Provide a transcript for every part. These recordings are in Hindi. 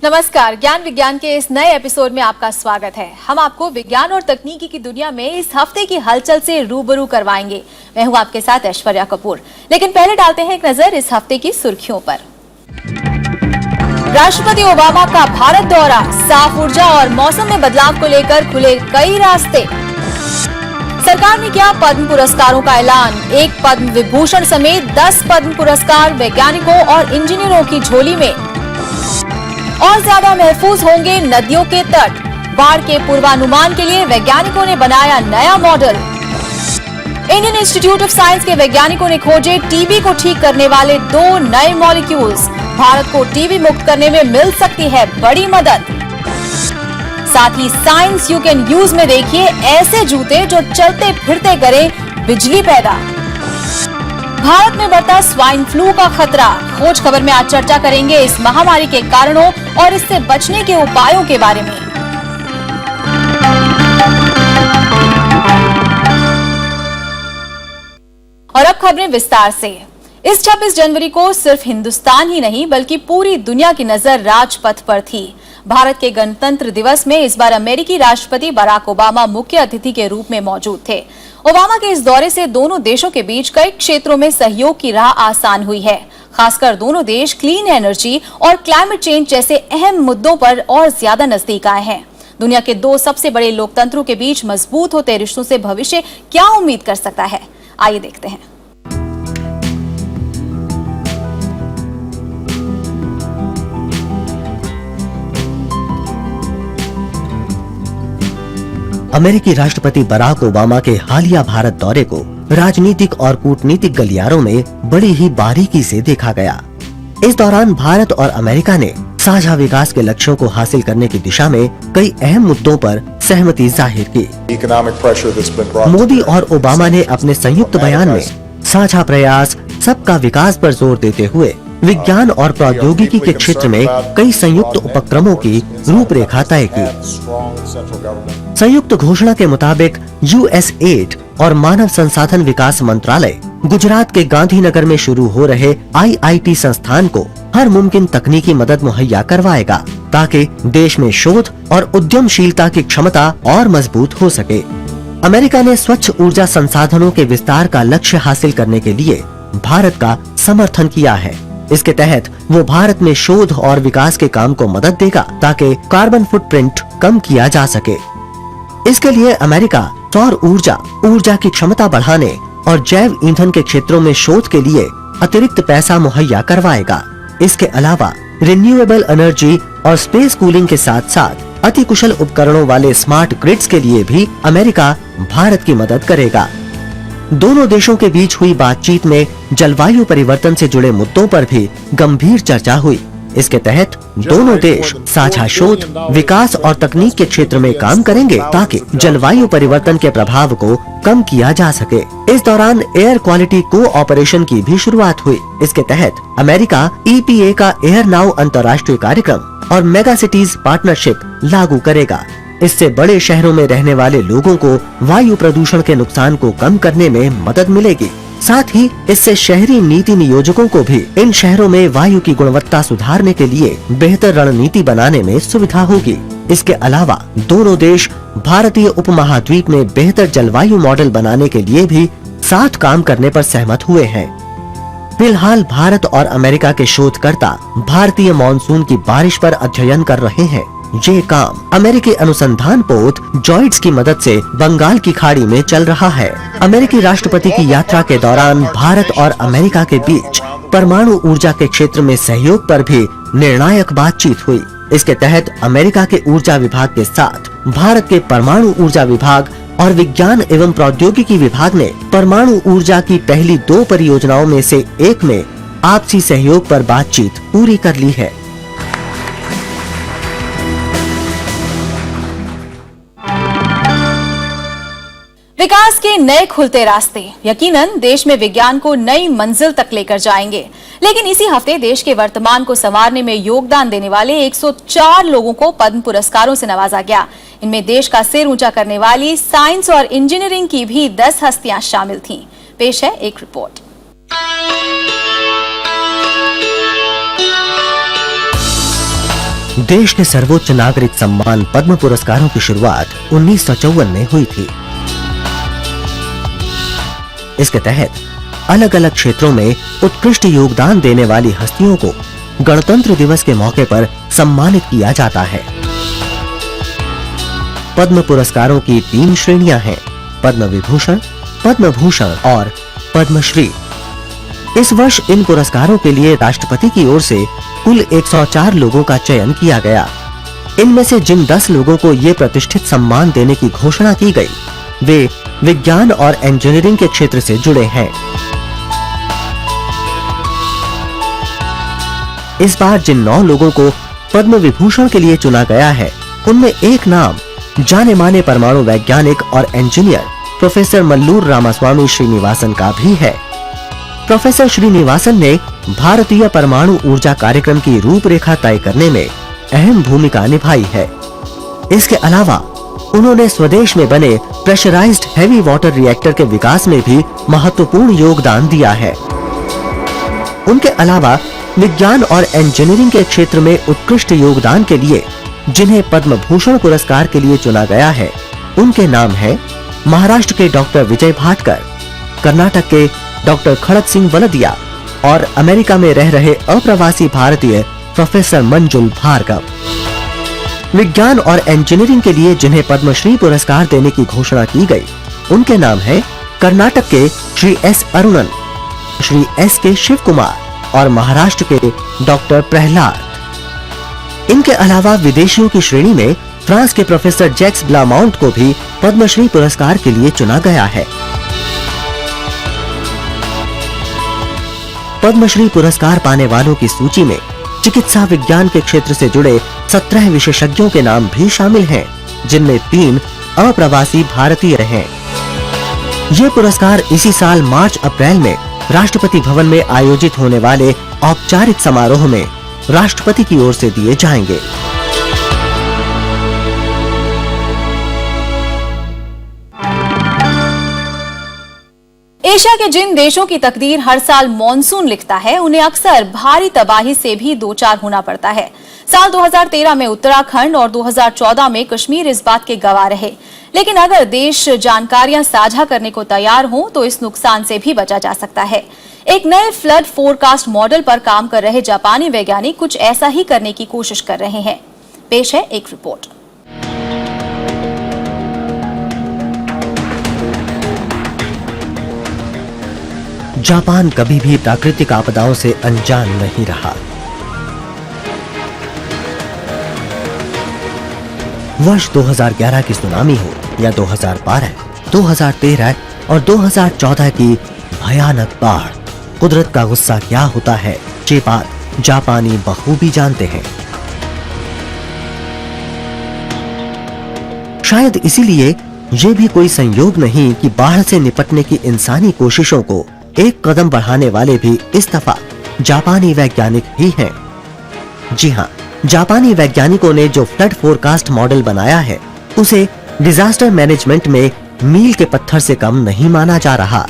नमस्कार, ज्ञान विज्ञान के इस नए एपिसोड में आपका स्वागत है। हम आपको विज्ञान और तकनीकी की दुनिया में इस हफ्ते की हलचल से रूबरू करवाएंगे। मैं हूं आपके साथ ऐश्वर्या कपूर। लेकिन पहले डालते हैं एक नजर इस हफ्ते की सुर्खियों पर। राष्ट्रपति ओबामा का भारत दौरा, साफ ऊर्जा और मौसम में बदलाव को लेकर खुले कई रास्ते। सरकार ने किया पद्म पुरस्कारों का ऐलान, एक पद्म विभूषण समेत 10 पद्म पुरस्कार वैज्ञानिकों और इंजीनियरों की झोली में। और ज्यादा महफूज होंगे नदियों के तट, बाढ़ के पूर्वानुमान के लिए वैज्ञानिकों ने बनाया नया model. Indian institute of science के वैज्ञानिकों ने खोजे टीबी को ठीक करने वाले 2 नए मॉलिक्यूल्स। भारत को टीबी मुक्त करने में मिल सकती है बड़ी मदद। साथ ही साइंस यू कैन यूज में देखिए ऐसे जूते जो चलते फिरते करें बिजली पैदा। भारत में बढ़ता स्वाइन फ्लू का खतरा, खोज खबर में आज चर्चा करेंगे इस महामारी के कारणों और इससे बचने के उपायों के बारे में। और अब खबरें विस्तार से। इस 26 जनवरी को सिर्फ हिंदुस्तान ही नहीं बल्कि पूरी दुनिया की नजर राजपथ पर थी। भारत के गणतंत्र दिवस में इस बार अमेरिकी राष्ट्रपति बराक ओबामा मुख्य अतिथि के रूप में मौजूद थे। ओबामा के इस दौरे से दोनों देशों के बीच कई क्षेत्रों में सहयोग की राह आसान हुई है। खासकर दोनों देश क्लीन एनर्जी और क्लाइमेट चेंज जैसे अहम मुद्दों पर और ज्यादा नजदीक आए हैं। दुनिया के 2 सबसे बड़े लोकतंत्रों के बीच मजबूत होते रिश्तों से भविष्य क्या उम्मीद कर सकता है, आइए देखते हैं। अमेरिकी राष्ट्रपति बराक ओबामा के हालिया भारत दौरे को राजनीतिक और कूटनीतिक गलियारों में बड़ी ही बारीकी से देखा गया। इस दौरान भारत और अमेरिका ने साझा विकास के लक्ष्यों को हासिल करने की दिशा में कई अहम मुद्दों पर सहमति जाहिर की। मोदी और ओबामा ने अपने संयुक्त बयान में साझा प्रयास, सबका विकास पर जोर देते हुए विज्ञान और प्रौद्योगिकी के क्षेत्र में कई संयुक्त उपक्रमों की रूपरेखा तय की। संयुक्त घोषणा के मुताबिक USAID और मानव संसाधन विकास मंत्रालय गुजरात के गांधीनगर में शुरू हो रहे IIT संस्थान को हर मुमकिन तकनीकी मदद मुहैया करवाएगा ताकि देश में शोध और उद्यमशीलता की क्षमता और मजबूत हो सके। अमेरिका ने स्वच्छ ऊर्जा संसाधनों के विस्तार का लक्ष्य हासिल करने के लिए भारत का समर्थन किया है। इसके तहत वो भारत में शोध और विकास के काम को मदद देगा ताकि कार्बन फुटप्रिंट कम किया जा सके। इसके लिए अमेरिका सौर ऊर्जा, ऊर्जा की क्षमता बढ़ाने और जैव ईंधन के क्षेत्रों में शोध के लिए अतिरिक्त पैसा मुहैया करवाएगा। इसके अलावा रिन्यूएबल एनर्जी और स्पेस कूलिंग के साथ साथ अति कुशल उपकरणों वाले स्मार्ट ग्रिड्स के लिए भी अमेरिका भारत की मदद करेगा। दोनों देशों के बीच हुई बातचीत में जलवायु परिवर्तन से जुड़े मुद्दों पर भी गंभीर चर्चा हुई। इसके तहत दोनों देश साझा शोध, विकास और तकनीक के क्षेत्र में काम करेंगे ताकि जलवायु परिवर्तन के प्रभाव को कम किया जा सके। इस दौरान एयर क्वालिटी कोऑपरेशन की भी शुरुआत हुई। इसके तहत अमेरिका EPA का एयर नाउ अंतर्राष्ट्रीय कार्यक्रम और मेगा सिटीज पार्टनरशिप लागू करेगा। इससे बड़े शहरों में रहने वाले लोगों को वायु प्रदूषण के नुकसान को कम करने में मदद मिलेगी। साथ ही इससे शहरी नीति नियोजकों को भी इन शहरों में वायु की गुणवत्ता सुधारने के लिए बेहतर रणनीति बनाने में सुविधा होगी। इसके अलावा दोनों देश भारतीय उपमहाद्वीप में बेहतर जलवायु मॉडल बनाने के लिए भी साथ काम करने पर सहमत हुए हैं। फिलहाल भारत और अमेरिका के शोधकर्ता भारतीय मॉनसून की बारिश पर अध्ययन कर रहे हैं। ये काम अमेरिकी अनुसंधान पोत जॉइड्स की मदद से बंगाल की खाड़ी में चल रहा है। अमेरिकी राष्ट्रपति की यात्रा के दौरान भारत और अमेरिका के बीच परमाणु ऊर्जा के क्षेत्र में सहयोग पर भी निर्णायक बातचीत हुई। इसके तहत अमेरिका के ऊर्जा विभाग के साथ भारत के परमाणु ऊर्जा विभाग और विज्ञान एवं प्रौद्योगिकी विभाग ने परमाणु ऊर्जा की पहली 2 परियोजनाओं में से एक में आपसी सहयोग पर बातचीत पूरी कर ली है। विकास के नए खुलते रास्ते यकीनन देश में विज्ञान को नई मंजिल तक लेकर जाएंगे। लेकिन इसी हफ्ते देश के वर्तमान को संवारने में योगदान देने वाले 104 लोगों को पद्म पुरस्कारों से नवाजा गया। इनमें देश का सिर ऊंचा करने वाली साइंस और इंजीनियरिंग की भी 10 हस्तियां शामिल थीं। पेश है एक रिपोर्ट। देश के सर्वोच्च नागरिक सम्मान पद्म पुरस्कारों की शुरुआत 1954 में हुई थी। इसके तहत अलग अलग क्षेत्रों में उत्कृष्ट योगदान देने वाली हस्तियों को गणतंत्र दिवस के मौके पर सम्मानित किया जाता है। पद्म पुरस्कारों की 3 श्रेणियां हैं: पद्म विभूषण, पद्म भूषण और पद्मश्री। इस वर्ष इन पुरस्कारों के लिए राष्ट्रपति की ओर से कुल 104 लोगों का चयन किया गया। इनमें से जिन 10 लोगों को ये प्रतिष्ठित सम्मान देने की घोषणा की गई, वे विज्ञान और इंजीनियरिंग के क्षेत्र से जुड़े हैं। इस बार जिन 9 लोगों को पद्म विभूषण के लिए चुना गया है, उनमें एक नाम जाने माने परमाणु वैज्ञानिक और इंजीनियर प्रोफेसर मल्लूर रामास्वामी श्रीनिवासन का भी है। प्रोफेसर श्रीनिवासन ने भारतीय परमाणु ऊर्जा कार्यक्रम की रूपरेखा तय करने में अहम भूमिका निभाई है। इसके अलावा उन्होंने स्वदेश में बने प्रेशराइज्ड हेवी वाटर रिएक्टर के विकास में भी महत्वपूर्ण योगदान दिया है। उनके अलावा विज्ञान और इंजीनियरिंग के क्षेत्र में उत्कृष्ट योगदान के लिए जिन्हें पद्म भूषण पुरस्कार के लिए चुना गया है, उनके नाम है महाराष्ट्र के डॉक्टर विजय भाटकर, कर्नाटक के डॉक्टर खड़क सिंह वलदिया और अमेरिका में रह रहे अप्रवासी भारतीय प्रोफेसर मंजुल भार्गव। विज्ञान और इंजीनियरिंग के लिए जिन्हें पद्मश्री पुरस्कार देने की घोषणा की गई, उनके नाम है कर्नाटक के श्री एस अरुणन, श्री एस के शिव कुमार और महाराष्ट्र के डॉक्टर प्रहलाद। इनके अलावा विदेशियों की श्रेणी में फ्रांस के प्रोफेसर जैक्स ब्लामाउंट को भी पद्मश्री पुरस्कार के लिए चुना गया है। पद्मश्री पुरस्कार पाने वालों की सूची में चिकित्सा विज्ञान के क्षेत्र से जुड़े 17 विशेषज्ञों के नाम भी शामिल हैं, जिनमें 3 अप्रवासी भारतीय हैं। ये पुरस्कार इसी साल मार्च-अप्रैल में राष्ट्रपति भवन में आयोजित होने वाले औपचारिक समारोह में राष्ट्रपति की ओर से दिए जाएंगे। एशिया के जिन देशों की तकदीर हर साल मॉनसून लिखता है, उन्हें अक्सर भारी तबाही से भी दो चार होना पड़ता है। साल 2013 में उत्तराखंड और 2014 में कश्मीर इस बात के गवाह रहे। लेकिन अगर देश जानकारियां साझा करने को तैयार हों तो इस नुकसान से भी बचा जा सकता है। एक नए फ्लड फोरकास्ट मॉडल पर काम कर रहे जापानी वैज्ञानिक कुछ ऐसा ही करने की कोशिश कर रहे हैं। पेश है एक रिपोर्ट। जापान कभी भी प्राकृतिक आपदाओं से अनजान नहीं रहा। वर्ष 2011 की सुनामी हो या 2012, 2013 और 2014 की भयानक बाढ़, कुदरत का गुस्सा क्या होता है, ये बात जापानी बखूबी जानते हैं। शायद इसीलिए ये भी कोई संयोग नहीं कि बाढ़ से निपटने की इंसानी कोशिशों को एक कदम बढ़ाने वाले भी इस दफा जापानी वैज्ञानिक ही हैं। जी हाँ, जापानी वैज्ञानिकों ने जो फ्लड फोरकास्ट मॉडल बनाया है, उसे डिजास्टर मैनेजमेंट में मील के पत्थर से कम नहीं माना जा रहा।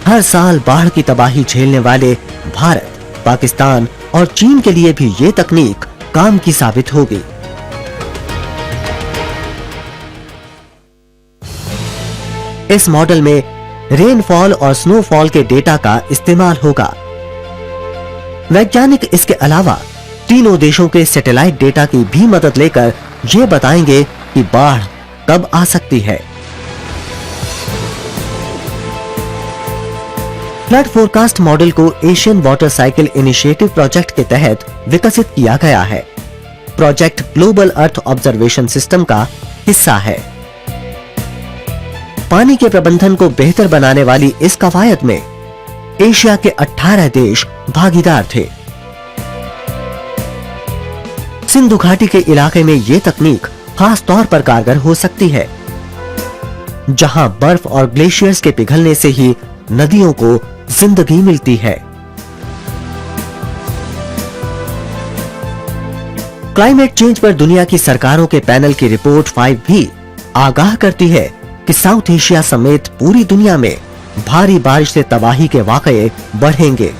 हर साल बाढ़ की तबाही झेलने वाले भारत, पाकिस्तान और चीन के लिए भी ये तकनीक काम की साबित होगी। इस मॉडल में रेनफॉल और स्नोफॉल के डेटा का इस्तेमाल होगा। वैज्ञानिक इसके अलावा तीनों देशों के सैटेलाइट डेटा की भी मदद लेकर ये बताएंगे कि बाढ़ कब आ सकती है। फ्लड फोरकास्ट मॉडल को Asian water cycle initiative project के तहत विकसित किया गया है। Project global earth observation system का हिस्सा है। पानी के प्रबंधन को बेहतर बनाने वाली इस कवायद में एशिया के 18 देश भागीदार थे। सिंधु घाटी के इलाके में ये तकनीक खास तौर पर कारगर हो सकती है, जहां बर्फ और ग्लेशियर्स के पिघलने से ही नदियों को जिंदगी मिलती है। क्लाइमेट चेंज पर दुनिया की सरकारों के पैनल की रिपोर्ट 5 भी आगाह करती है कि साउथ एशिया समेत पूरी दुनिया में भारी बारिश से तबाही के वाकये बढ़ेंगे।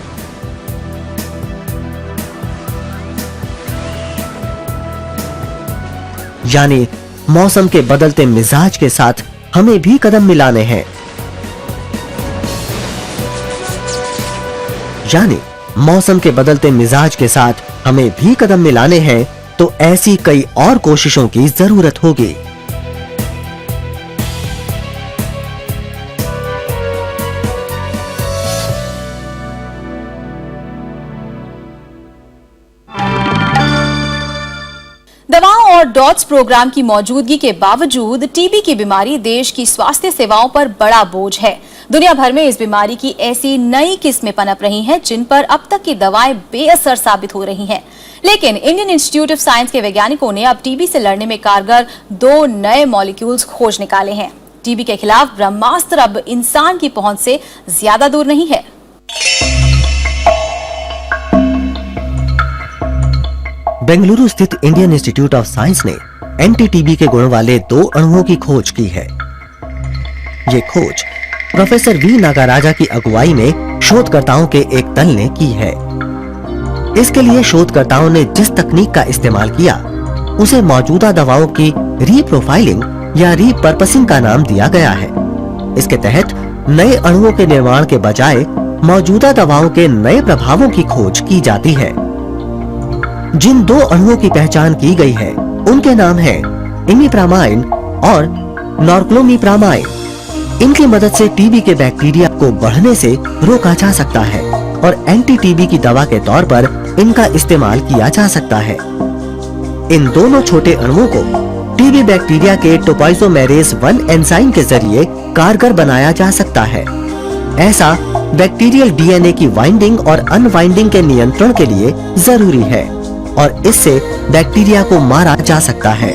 यानी मौसम के बदलते मिजाज के साथ हमें भी कदम मिलाने हैं। यानी मौसम के बदलते मिजाज के साथ हमें भी कदम मिलाने हैं, तो ऐसी कई और कोशिशों की जरूरत होगी। दवाओं और डॉट्स प्रोग्राम की मौजूदगी के बावजूद टीबी की बीमारी देश की स्वास्थ्य सेवाओं पर बड़ा बोझ है। दुनिया भर में इस बीमारी की ऐसी नई किस्में पनप रही हैं जिन पर अब तक की दवाएं बेअसर साबित हो रही हैं। लेकिन इंडियन इंस्टीट्यूट ऑफ साइंस के वैज्ञानिकों ने अब टीबी से लड़ने में कारगर 2 नए मॉलिक्यूल्स खोज निकाले हैं। टीबी के खिलाफ ब्रह्मास्त्र अब इंसान की पहुंच से ज्यादा दूर नहीं है। बेंगलुरु स्थित इंडियन इंस्टीट्यूट ऑफ साइंस ने एंटी टीबी के गुण वाले 2 अणुओं की खोज की है। ये खोज प्रोफेसर वी नागाराजा की अगुवाई में शोधकर्ताओं के एक दल ने की है। इसके लिए शोधकर्ताओं ने जिस तकनीक का इस्तेमाल किया उसे मौजूदा दवाओं की रीप्रोफाइलिंग या रीपर्पसिंग का नाम दिया गया है। इसके तहत नए अणुओं के निर्माण के बजाय मौजूदा दवाओं के नए प्रभावों की खोज की जाती है। जिन 2 अणुओं की पहचान की गई है उनके नाम हैं इमिप्रामाइन और नॉर्क्लोमिप्रामाइन। इनकी मदद से टीबी के बैक्टीरिया को बढ़ने से रोका जा सकता है और एंटी टीबी की दवा के तौर पर इनका इस्तेमाल किया जा सकता है। इन दोनों छोटे अणुओं को टीबी बैक्टीरिया के टोपोइसोमेरेज 1 एंजाइम के जरिए कारगर बनाया जा सकता है। ऐसा बैक्टीरियल डीएनए की वाइंडिंग और अनवाइंडिंग के नियंत्रण के लिए जरूरी है और इससे बैक्टीरिया को मारा जा सकता है।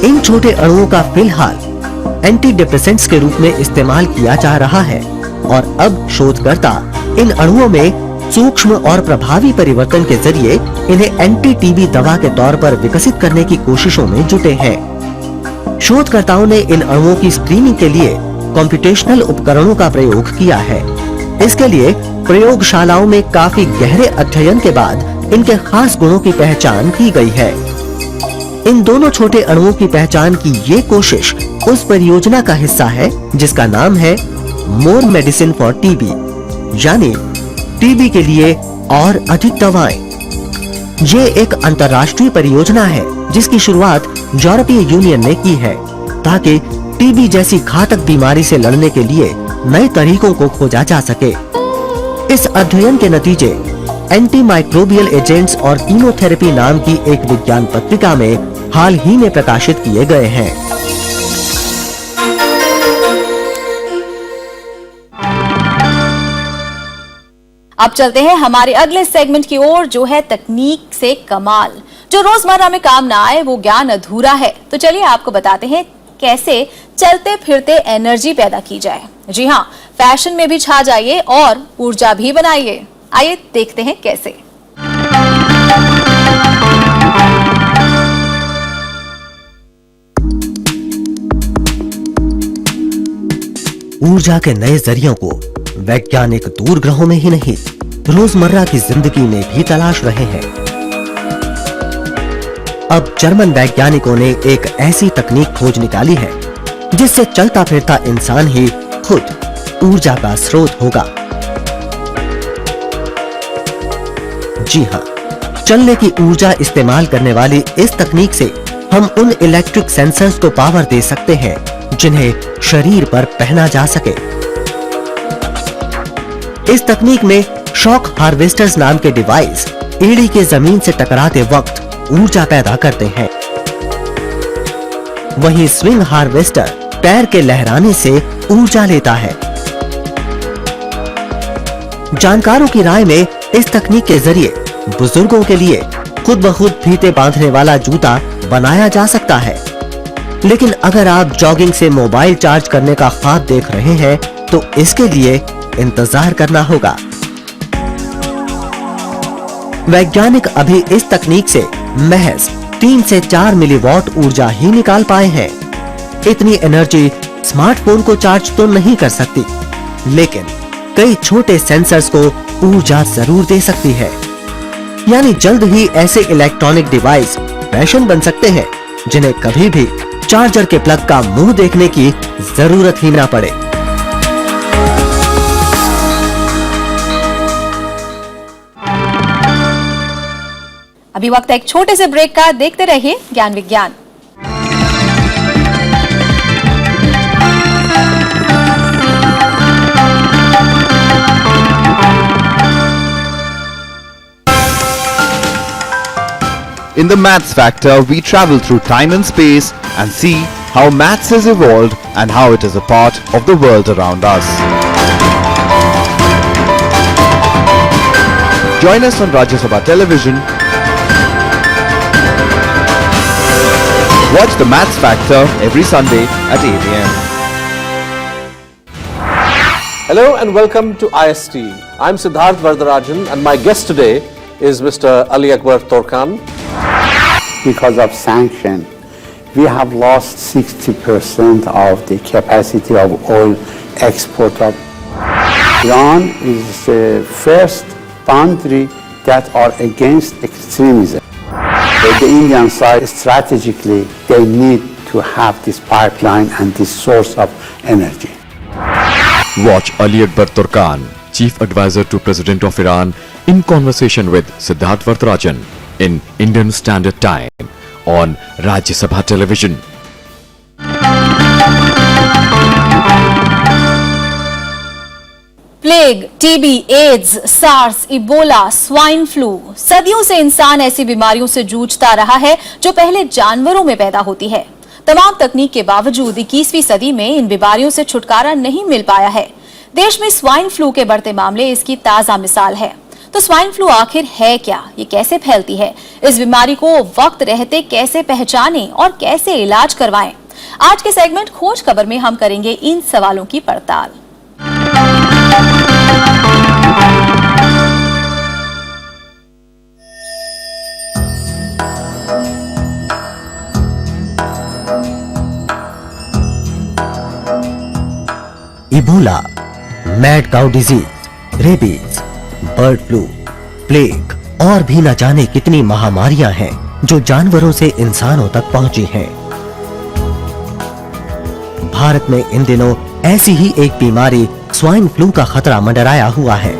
इन छोटे अणुओं का फिलहाल एंटी डिप्रेसेंट्स के रूप में इस्तेमाल किया जा रहा है और अब शोधकर्ता इन अणुओं में सूक्ष्म और प्रभावी परिवर्तन के जरिए इन्हें एंटी टीबी दवा के तौर पर विकसित करने की कोशिशों में जुटे हैं। शोधकर्ताओं ने इन अणुओं की स्क्रीनिंग के लिए कंप्यूटेशनल उपकरणों का प्रयोग किया है। इसके लिए प्रयोगशालाओं में काफी गहरे अध्ययन के बाद इनके खास गुणों की पहचान की गई है। इन दोनों छोटे अणुओं की पहचान की ये कोशिश उस परियोजना का हिस्सा है जिसका नाम है मोर मेडिसिन फॉर टीबी, यानी टीबी के लिए और अधिक दवाएं। ये एक अंतर्राष्ट्रीय परियोजना है जिसकी शुरुआत यूरोपीय यूनियन ने की है ताकि टीबी जैसी घातक बीमारी से लड़ने के लिए नए तरीकों को खोजा जा सके। इस अध्ययन के नतीजे एंटी माइक्रोबियल एजेंट्स और कीमोथेरेपी नाम की एक विज्ञान पत्रिका में हाल ही में प्रकाशित किए गए हैं। अब चलते हैं हमारे अगले सेगमेंट की ओर, जो है तकनीक से कमाल। जो रोजमर्रा में काम ना आए वो ज्ञान अधूरा है। तो चलिए आपको बताते हैं कैसे चलते फिरते एनर्जी पैदा की जाए। जी हाँ, फैशन में भी छा जाइए और ऊर्जा भी बनाइए। आइए देखते हैं कैसे। ऊर्जा के नए जरियों को वैज्ञानिक दूर ग्रहों में ही नहीं, रोजमर्रा की जिंदगी में भी तलाश रहे हैं। अब जर्मन वैज्ञानिकों ने एक ऐसी तकनीक खोज निकाली है जिससे चलता फिरता इंसान ही खुद ऊर्जा का स्रोत होगा। जी हाँ, चलने की ऊर्जा इस्तेमाल करने वाली इस तकनीक से हम उन इलेक्ट्रिक सेंसर्स को पावर दे सकते हैं जिन्हें शरीर पर पहना जा सके। इस तकनीक में शॉक हार्वेस्टर्स नाम के डिवाइस एड़ी के जमीन से टकराते वक्त ऊर्जा पैदा करते हैं। वहीं स्विंग हार्वेस्टर पैर के लहराने से ऊर्जा लेता है। जानकारों की राय में इस तकनीक के जरिए बुजुर्गों के लिए खुद ब खुद फीते बांधने वाला जूता बनाया जा सकता है। लेकिन अगर आप जॉगिंग से मोबाइल चार्ज करने का ख्वाब देख रहे हैं तो इसके लिए इंतजार करना होगा। वैज्ञानिक अभी इस तकनीक से महज 3 से 4 मिलीवॉट ऊर्जा ही निकाल पाए हैं। इतनी एनर्जी स्मार्टफोन को चार्ज तो नहीं कर सकती, लेकिन कई छोटे सेंसर्स को ऊर्जा जरूर दे सकती है। यानी जल्द ही ऐसे इलेक्ट्रॉनिक डिवाइस फैशन बन सकते हैं जिन्हें कभी भी चार्जर के प्लग का मुंह देखने की जरूरत ही ना पड़े। अभी वक्त है एक छोटे से ब्रेक का। देखते रहिए ज्ञान विज्ञान। In the Maths Factor, we travel through time and space and see how maths has evolved and how it is a part of the world around us. Join us on Rajya Sabha Television. Watch the Maths Factor every Sunday at 8 a.m. Hello and welcome to IST. I'm Siddharth Vardarajan and my guest today is Mr. Ali Akbar Torkan. Because of sanction, we have lost 60% of the capacity of oil export of Iran is the first country that are against extremism. The Indian side, strategically, they need to have this pipeline and this source of energy. Watch Ali Akbar Torkan, Chief Advisor to President of Iran, in conversation with Siddharth Vardarajan in Indian Standard Time on Rajya Sabha Television. Plague, TB, AIDS, SARS, Ebola, swine flu, सदियों से इंसान ऐसी बीमारियों से जूझता रहा है जो पहले जानवरों में पैदा होती है। तमाम तकनीक के बावजूद 21वीं सदी में इन बीमारियों से छुटकारा नहीं मिल पाया है। देश में स्वाइन फ्लू के बढ़ते मामले इसकी ताजा मिसाल है। तो स्वाइन फ्लू आखिर है क्या, ये कैसे फैलती है, इस बीमारी को वक्त रहते कैसे पहचानें और कैसे इलाज करवाएं? आज के सेगमेंट खोज खबर में हम करेंगे इन सवालों की पड़ताल। Ebola, mad cow disease, rabies, bird flu, plague और भी न जाने कितनी महामारियां हैं जो जानवरों से इंसानों तक पहुंची हैं। भारत में इन दिनों ऐसी ही एक बीमारी स्वाइन फ्लू का खतरा मंडराया हुआ है।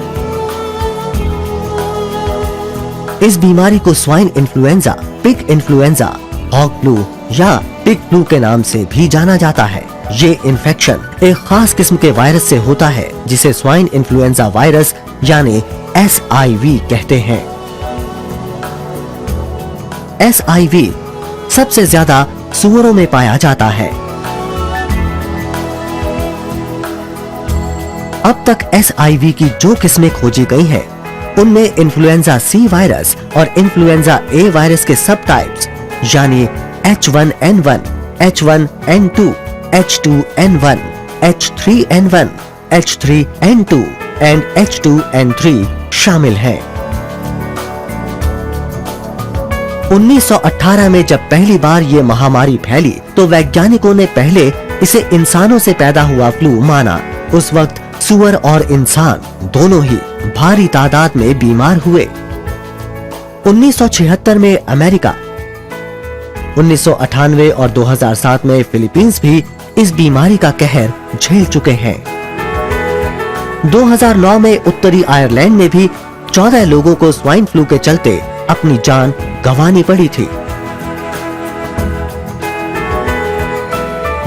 इस बीमारी को swine influenza, pig influenza, hog flu या पिग फ्लू के नाम से भी जाना जाता है। ये इन्फेक्शन एक खास किस्म के वायरस से होता है जिसे स्वाइन इन्फ्लुएंजा वायरस यानी SIV कहते हैं। SIV सबसे ज्यादा सूअरों में पाया जाता है। अब तक SIV की जो किस्में खोजी गई हैं, उनमें इन्फ्लुएंजा C वायरस और इन्फ्लुएंजा A वायरस के सब टाइप्स यानी H1N1, H1N2, H2N1, H3N1, H3N2 and H2N3 शामिल हैं। 1918 में जब पहली बार ये महामारी फैली तो वैज्ञानिकों ने पहले इसे इंसानों से पैदा हुआ फ्लू माना। उस वक्त सुअर और इंसान दोनों ही भारी तादाद में बीमार हुए। 1976 में अमेरिका, 1998 और 2007 में फिलीपींस भी इस बीमारी का कहर झेल चुके हैं। 2009 में उत्तरी आयरलैंड में भी 14 लोगों को स्वाइन फ्लू के चलते अपनी जान गंवानी पड़ी थी।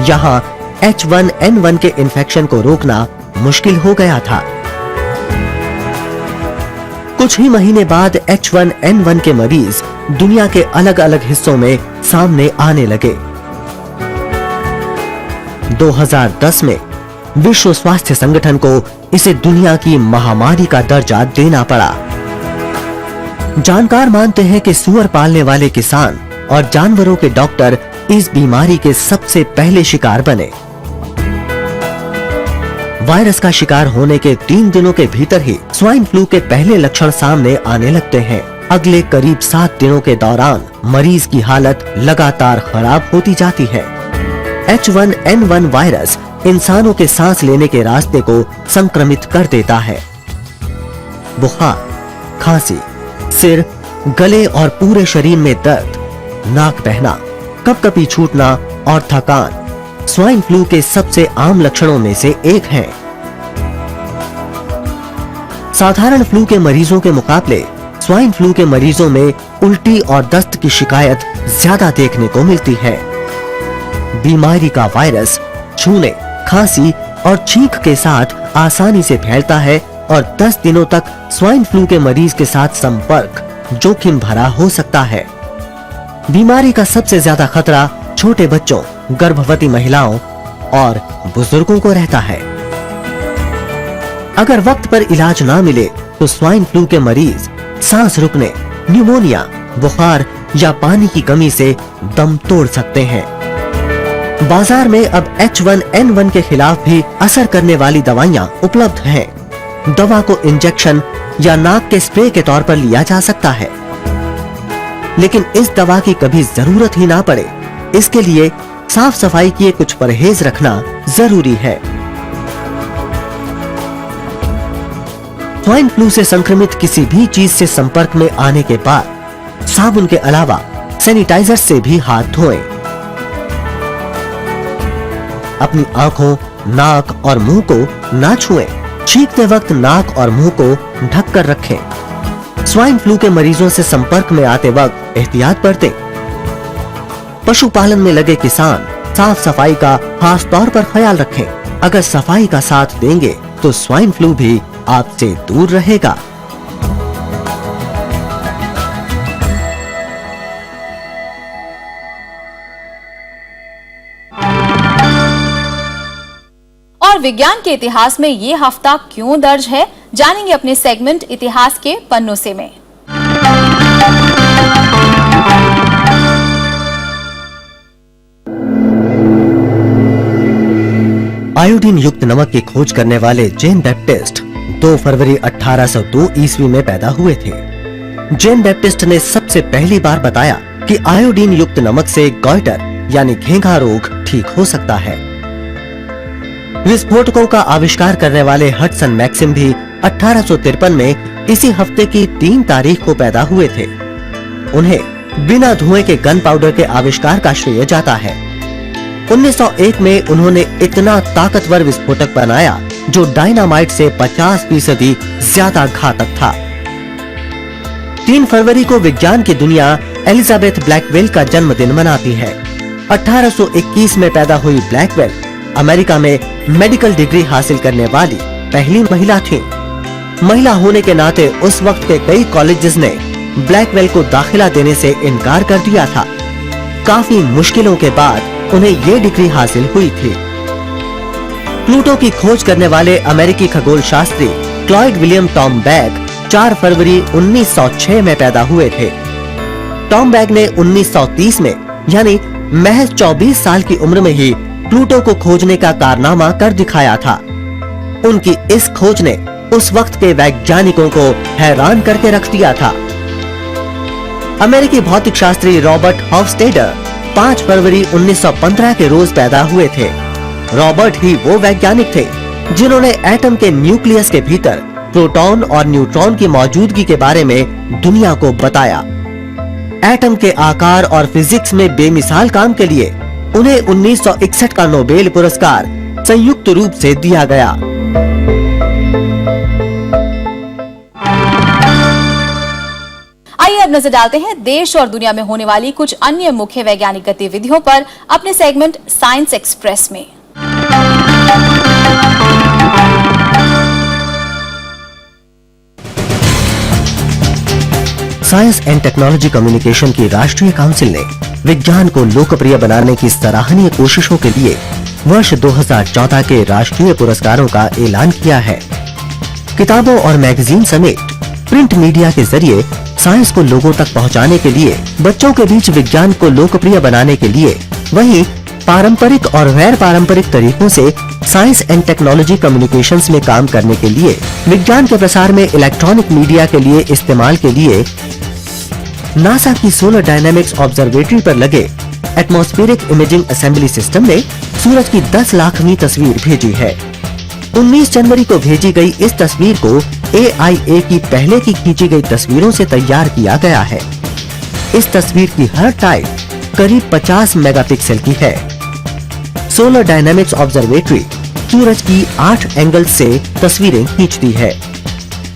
यहाँ H1N1 के इन्फेक्शन को रोकना मुश्किल हो गया था। कुछ ही महीने बाद H1N1 के मरीज दुनिया के अलग अलग हिस्सों में सामने आने लगे। 2010 में विश्व स्वास्थ्य संगठन को इसे दुनिया की महामारी का दर्जा देना पड़ा। जानकार मानते हैं कि सूअर पालने वाले किसान और जानवरों के डॉक्टर इस बीमारी के सबसे पहले शिकार बने। वायरस का शिकार होने के 3 दिनों के भीतर ही स्वाइन फ्लू के पहले लक्षण सामने आने लगते हैं। अगले करीब 7 दिनों के दौरान मरीज की हालत लगातार खराब होती जाती है। H1N1 वायरस इंसानों के सांस लेने के रास्ते को संक्रमित कर देता है। बुखार, खांसी, सिर, गले और पूरे शरीर में दर्द, नाक बहना, कपकपी छूटना और थकान स्वाइन फ्लू के सबसे आम लक्षणों में से एक हैं। साधारण फ्लू के मरीजों के मुकाबले स्वाइन फ्लू के मरीजों में उल्टी और दस्त की शिकायत ज्यादा देखने को मिलती है। बीमारी का वायरस छूने, खांसी और छींक के साथ आसानी से फैलता है और 10 दिनों तक स्वाइन फ्लू के मरीज के साथ संपर्क जोखिम भरा हो सकता है। बीमारी का सबसे ज्यादा खतरा छोटे बच्चों, गर्भवती महिलाओं और बुजुर्गों को रहता है। अगर वक्त पर इलाज ना मिले तो स्वाइन फ्लू के मरीज सांस रुकने, न्यूमोनिया, बुखार या पानी की कमी से दम तोड़ सकते हैं। बाजार में अब H1N1 के खिलाफ भी असर करने वाली दवाइयां उपलब्ध हैं। दवा को इंजेक्शन या नाक के स्प्रे के तौर पर लिया जा सकता है, लेकिन इस दवा की कभी जरूरत ही ना पड़े, इसके लिए साफ सफाई के कुछ परहेज रखना जरूरी है। स्वाइन फ्लू से संक्रमित किसी भी चीज से संपर्क में आने के बाद साबुन के अलावा सैनिटाइजर से भी हाथ धोएं। अपनी आंखों, नाक और मुंह को ना छुएं। छींकते वक्त नाक और मुंह को ढक कर रखें। स्वाइन फ्लू के मरीजों से संपर्क में आते वक्त एहतियात बरतें। पशुपालन में लगे किसान साफ सफाई का खास तौर पर ख्याल रखें। अगर सफाई का साथ देंगे तो स्वाइन फ्लू भी आपसे दूर रहेगा। और विज्ञान के इतिहास में ये हफ्ता क्यों दर्ज है, जानेंगे अपने सेगमेंट इतिहास के पन्नों से में। आयोडीन युक्त नमक की खोज करने वाले जॉन बैप्टिस्ट 2 फरवरी 1802 ईस्वी में पैदा हुए थे। जॉन बैप्टिस्ट ने सबसे पहली बार बताया कि आयोडीन युक्त नमक से गॉइटर यानी घेंघा रोग ठीक हो सकता है। विस्फोटकों का आविष्कार करने वाले हडसन मैक्सिम भी 1853 में इसी हफ्ते की 3 तारीख को पैदा हुए थे। उन्हें बिना धुएं के गन पाउडर के आविष्कार का श्रेय जाता है। 1901 में उन्होंने इतना ताकतवर विस्फोटक बनाया जो डायनामाइट से 50% ज्यादा घातक था। 3 फरवरी को विज्ञान की दुनिया एलिजाबेथ ब्लैकवेल का जन्मदिन मनाती है। 1821 में पैदा हुई ब्लैकवेल अमेरिका में मेडिकल डिग्री हासिल करने वाली पहली महिला थी। महिला होने के नाते उस वक्त के कई कॉलेजेस ने ब्लैकवेल को दाखिला देने से इनकार कर दिया था। काफी मुश्किलों के बाद उन्हें ये डिग्री हासिल हुई थी। प्लूटो की खोज करने वाले अमेरिकी खगोल Shastri Claude William Tom bag 4 फरवरी 1906 में पैदा हुए थे। टॉम बैग ने 1930 में यानी महज 24 साल की उम्र में ही प्लूटो को खोजने का कारनामा कर दिखाया था। उनकी इस खोज ने उस वक्त के वैज्ञानिकों को हैरान करके रख दिया था। अमेरिकी भौतिक शास्त्री रॉबर्ट हॉफस्टेडर 5 फरवरी 1915 के रोज पैदा हुए थे। रॉबर्ट ही वो वैज्ञानिक थे जिन्होंने एटम के न्यूक्लियस के भीतर प्रोटॉन और न्यूट्रॉन की मौजूदगी के बारे में दुनिया को बताया। एटम के आकार और फिजिक्स में बेमिसाल काम के लिए उन्हें 1961 का नोबेल पुरस्कार संयुक्त रूप से दिया गया। आइए अब नजर डालते हैं देश और दुनिया में होने वाली कुछ अन्य मुख्य वैज्ञानिक गतिविधियों पर अपने सेगमेंट साइंस एक्सप्रेस में। साइंस एंड टेक्नोलॉजी कम्युनिकेशन की राष्ट्रीय काउंसिल ने विज्ञान को लोकप्रिय बनाने की सराहनीय कोशिशों के लिए वर्ष 2014 के राष्ट्रीय पुरस्कारों का ऐलान किया है। किताबों और मैगजीन समेत प्रिंट मीडिया के जरिए साइंस को लोगों तक पहुंचाने के लिए, बच्चों के बीच विज्ञान को लोकप्रिय बनाने के लिए, वहीं पारंपरिक और गैर पारंपरिक तरीकों से साइंस एंड टेक्नोलॉजी कम्युनिकेशंस में काम करने के लिए, विज्ञान के प्रसार में इलेक्ट्रॉनिक मीडिया के लिए इस्तेमाल के लिए नासा की सोलर डायनेमिक्स ऑब्जर्वेटरी पर लगे एटमॉस्फेरिक इमेजिंग असेंबली सिस्टम ने सूरज की 10 लाखवीं तस्वीर भेजी है। 19 जनवरी को भेजी गई इस तस्वीर को AIA की पहले की खींची गई तस्वीरों से तैयार किया गया है। इस तस्वीर की हर टाइप करीब 50 मेगापिक्सल की है। सोलर डायनामिक्स ऑब्जर्वेटरी सूरज की 8 एंगल से तस्वीरें खींचती है।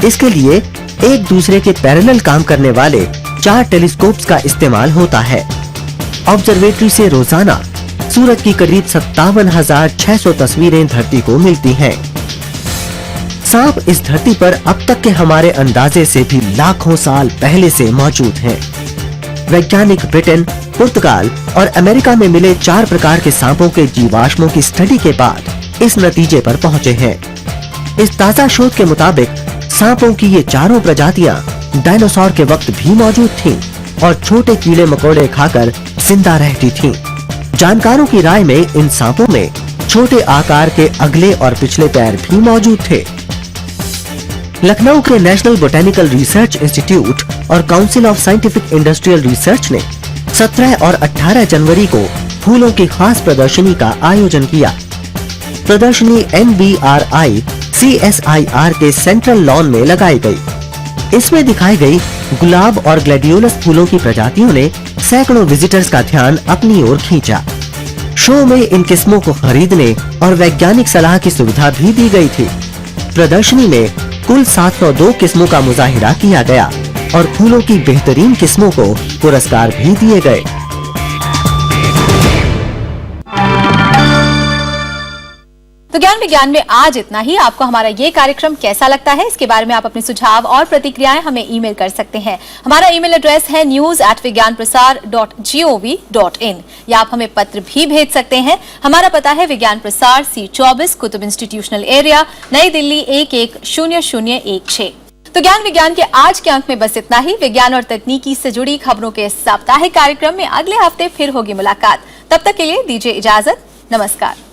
इसके लिए एक दूसरे के पैरेलल काम करने वाले 4 टेलीस्कोप्स का इस्तेमाल होता है। ऑब्जर्वेटरी से रोजाना सूरज की करीब 57,600 तस्वीरें धरती को मिलती हैं। सांप इस धरती पर अब तक के हमारे अंदाजे से भी लाखों साल पहले से मौजूद हैं। वैज्ञानिक ब्रिटेन, पुर्तगाल और अमेरिका में मिले 4 प्रकार के सांपों के जीवाश्मों की स्टडी के बाद इस नतीजे पर पहुंचे हैं। इस ताजा शोध के मुताबिक सांपों की ये चारों प्रजातियां डायनासोर के वक्त भी मौजूद थीं और छोटे कीड़े मकोड़े खाकर जिंदा रहती थीं। जानकारों की राय में इन सांपों में छोटे आकार के अगले और पिछले पैर भी मौजूद थे। लखनऊ के नेशनल बोटेनिकल रिसर्च इंस्टीट्यूट और council of scientific industrial research ने 17 और 18 जनवरी को फूलों की खास प्रदर्शनी का आयोजन किया। प्रदर्शनी NBRI CSIR के सेंट्रल लॉन में लगाई गई। इसमें दिखाई गई गुलाब और ग्लैडियोलस फूलों की प्रजातियों ने सैकड़ों विजिटर्स का ध्यान अपनी ओर खींचा। शो में इन किस्मों को खरीदने और वैज्ञानिक सलाह की सुविधा भी दी गई थी। प्रदर्शनी में कुल 702 किस्मों का मुजाहिरा किया गया और फूलों की बेहतरीन किस्मों को पुरस्कार भी दिए गए। तो ज्ञान विज्ञान में आज इतना ही। आपको हमारा ये कार्यक्रम कैसा लगता है, इसके बारे में आप अपने सुझाव और प्रतिक्रियाएं हमें ईमेल कर सकते हैं। हमारा ईमेल एड्रेस है news@vigyanprasar.gov.in या आप हमें पत्र भी भेज सकते हैं। हमारा पता है विज्ञान प्रसार C24 कुतुब इंस्टीट्यूशनल एरिया, नई दिल्ली 110016। तो ज्ञान विज्ञान के आज के अंक में बस इतना ही। विज्ञान और तकनीकी से जुड़ी खबरों के साप्ताहिक कार्यक्रम में अगले हफ्ते फिर होगी मुलाकात। तब तक के लिए दीजिए इजाजत। नमस्कार।